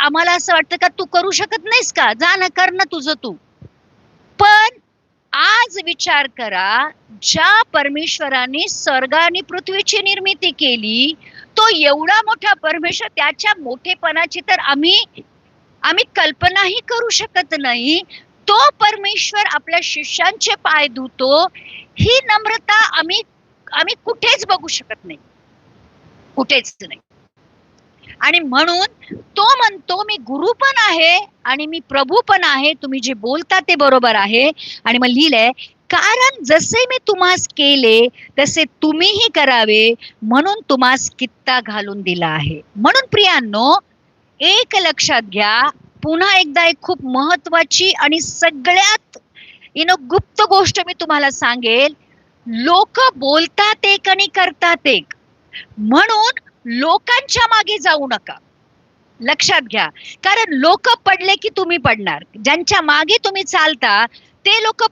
आम्हाला असं वाटतं का तू करू शकत नाहीस का, जा ना, कर ना तुझं तू. पण आज विचार करा, ज्या परमेश्वराने स्वर्ग आणि पृथ्वीची निर्मिती केली, तो एवढा मोठा परमेश्वर, त्याच्या मोठेपणाची तर आम्ही आम्ही कल्पनाही करू शकत नाही. तो परमेश्वर आपल्या शिष्यांचे पाय धुतो, ही नम्रता आम्ही आम्ही कुठेच बघू शकत नाही, कुठेच नाही. आणि म्हणून तो म्हणतो मी गुरु पण आहे आणि मी प्रभू पण आहे, तुम्ही जे बोलता ते बरोबर आहे. आणि मग लिहिलंय, कारण जसे मी तुम्हास केले तसे तुम्हीही करावे, म्हणून तुम्हास कित्ता घालून दिला आहे. म्हणून प्रियांनो, एक लक्षात घ्या, पुन्हा एकदा एक खूप महत्वाची आणि सगळ्यात गुप्त गोष्ट मी तुम्हाला सांगेल. लोक बोलतात एक आणि करतात एक, म्हणून लोकांच्या मागे जाऊ नका. लक्षात घ्या, कारण लोक पडले की तुम्ही पडणार. ज्यांच्या मागे तुम्ही चालता ते लोक